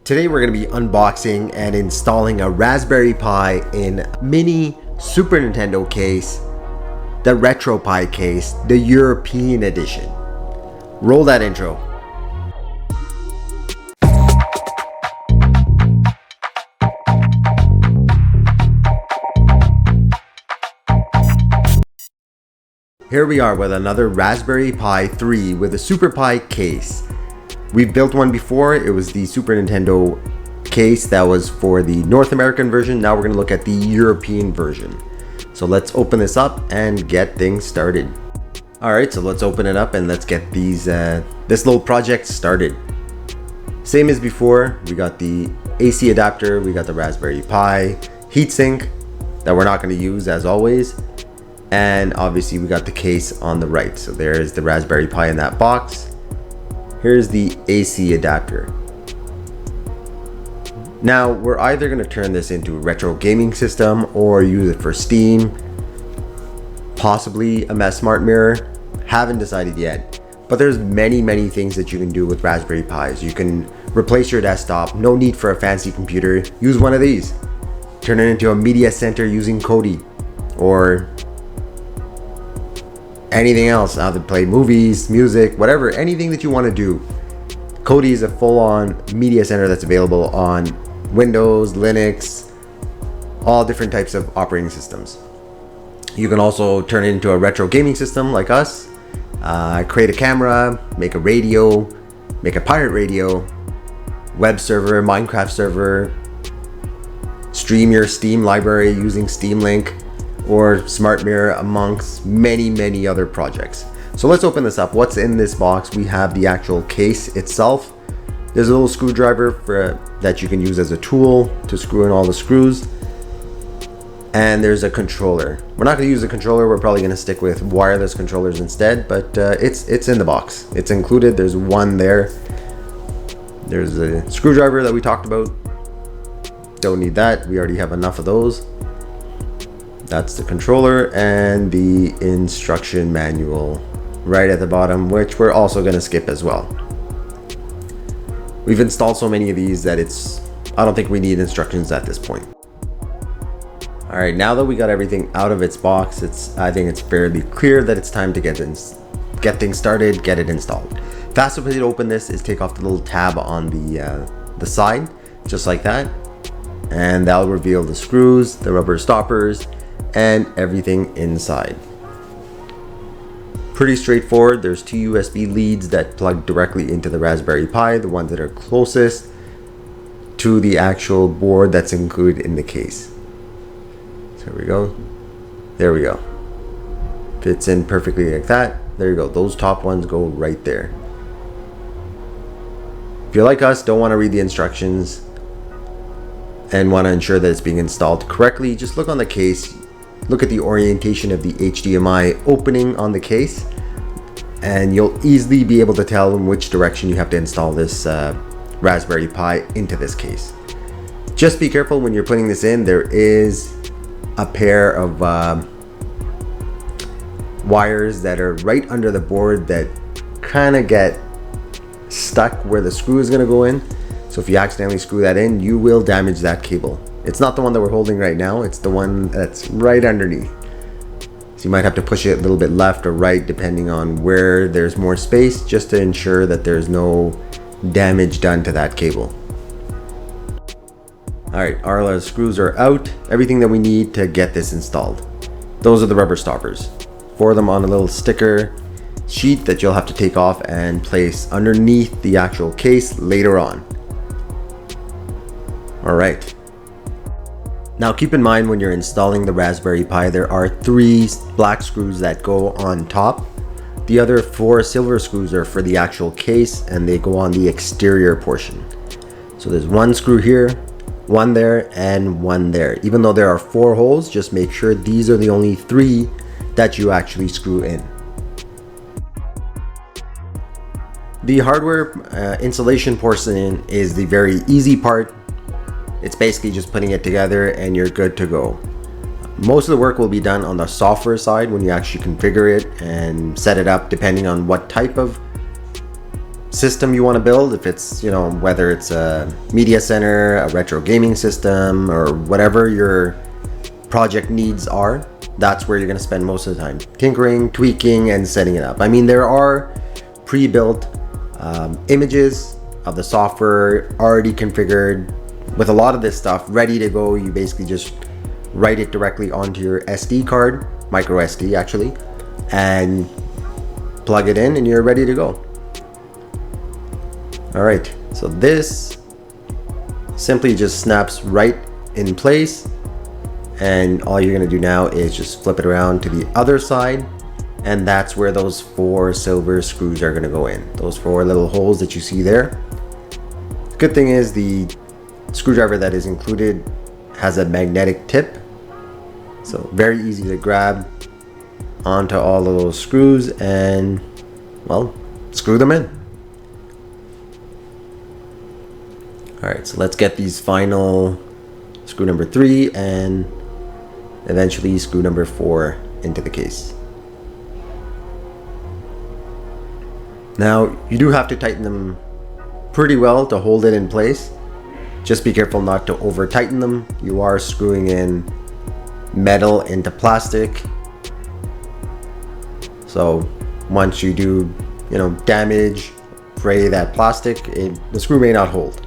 Today we're going to be unboxing and installing a Raspberry Pi in mini Super Nintendo case, the RetroPie case, the European edition. Roll that intro. Here we are with another Raspberry Pi 3 with a Super Pi case. We've built one before. It was the Super Nintendo case that was for the North American version. Now we're going to look at the European version. So let's open this up and get things started. Alright, so let's open it up and let's get this little project started. Same as before, we got the AC adapter, we got the Raspberry Pi, heatsink that we're not going to use as always. And obviously we got the case on the right. So there's the Raspberry Pi in that box. Here's the AC adapter. Now we're either going to turn this into a retro gaming system or use it for Steam, possibly a smart mirror. Haven't decided yet, but there's many things that you can do with Raspberry Pis. You can replace your desktop, no need for a fancy computer. Use one of these, turn it into a media center using Kodi, or anything else, either play movies, music, whatever, anything that you want to do. Kodi is a full-on media center that's available on Windows, Linux, all different types of operating systems. You can also turn it into a retro gaming system like us, create a camera, make a radio, make a pirate radio, web server, Minecraft server, stream your Steam library using Steam Link, or smart mirror, amongst many other projects. So let's open this up. What's in this box? We have the actual case itself. There's a little screwdriver that you can use as a tool to screw in all the screws. And there's a controller. We're not going to use the controller. We're probably going to stick with wireless controllers instead, but it's in the box. It's included. There's one there. There's a screwdriver that we talked about. Don't need that. We already have enough of those. That's the controller and the instruction manual right at the bottom, which we're also going to skip as well. We've installed so many of these that I don't think we need instructions at this point. Alright, now that we got everything out of its box, I think it's fairly clear that it's time to get things started, get it installed. Fastest way to open this is take off the little tab on the side, just like that. And that'll reveal the screws, the rubber stoppers, and everything inside. Pretty straightforward. There's two USB leads that plug directly into the Raspberry Pi, the ones that are closest to the actual board that's included in the case. So here we go. There we go. Fits in perfectly like that. There you go. Those top ones go right there. If you're like us, don't want to read the instructions and want to ensure that it's being installed correctly, just look on the case. Look at the orientation of the HDMI opening on the case, and you'll easily be able to tell in which direction you have to install this Raspberry Pi into this case. Just be careful when you're putting this in. There is a pair of wires that are right under the board that kind of get stuck where the screw is going to go in. So if you accidentally screw that in, you will damage that cable. It's not the one that we're holding right now, it's the one that's right underneath. So you might have to push it a little bit left or right depending on where there's more space, just to ensure that there's no damage done to that cable. Alright, our screws are out. Everything that we need to get this installed. Those are the rubber stoppers. 4 of them on a little sticker sheet that you'll have to take off and place underneath the actual case later on. Alright. Now keep in mind when you're installing the Raspberry Pi, there are 3 black screws that go on top. The other 4 silver screws are for the actual case, and they go on the exterior portion. So there's 1 screw here, 1 there, and 1 there. Even though there are 4 holes, just make sure these are the only 3 that you actually screw in. The hardware installation portion is the very easy part. It's basically just putting it together and you're good to go. Most of the work will be done on the software side when you actually configure it and set it up depending on what type of system you want to build, if it's, you know, whether it's a media center, a retro gaming system, or whatever your project needs are, that's where you're going to spend most of the time tinkering, tweaking, and setting it up. I mean, there are pre-built images of the software already configured with a lot of this stuff ready to go. You basically just write it directly onto your SD card, micro SD actually, and plug it in and you're ready to go. All right, so this simply just snaps right in place, and all you're gonna do now is just flip it around to the other side, and that's where those 4 silver screws are gonna go in. Those 4 little holes that you see there. Good thing is the screwdriver that is included has a magnetic tip, so very easy to grab onto all of those screws and, well, screw them in. All right, so let's get these final screw number 3 and eventually screw number 4 into the case. Now, you do have to tighten them pretty well to hold it in place. Just be careful not to over tighten them. You are screwing in metal into plastic. So once you do, you know, damage, fray that plastic, the screw may not hold.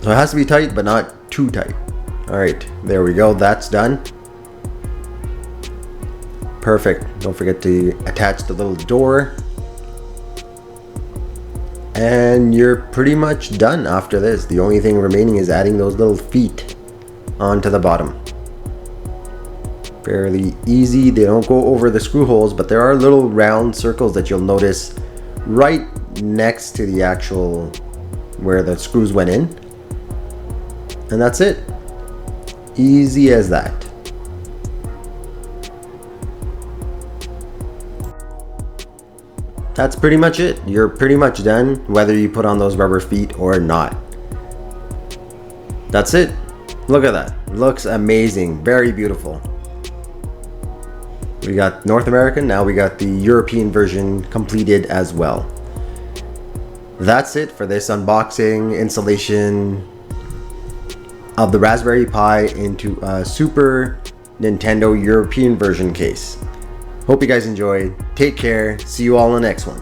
So it has to be tight, but not too tight. All right, there we go, that's done. Perfect, don't forget to attach the little door. And you're pretty much done after this. The only thing remaining is adding those little feet onto the bottom. Fairly easy, they don't go over the screw holes, but there are little round circles that you'll notice right next to the actual where the screws went in. And that's it. Easy as that. That's pretty much it. You're pretty much done, whether you put on those rubber feet or not. That's it. Look at that. Looks amazing. Very beautiful. We got North American, now we got the European version completed as well. That's it for this unboxing installation of the Raspberry Pi into a Super Nintendo European version case. Hope you guys enjoyed. Take care. See you all in the next one.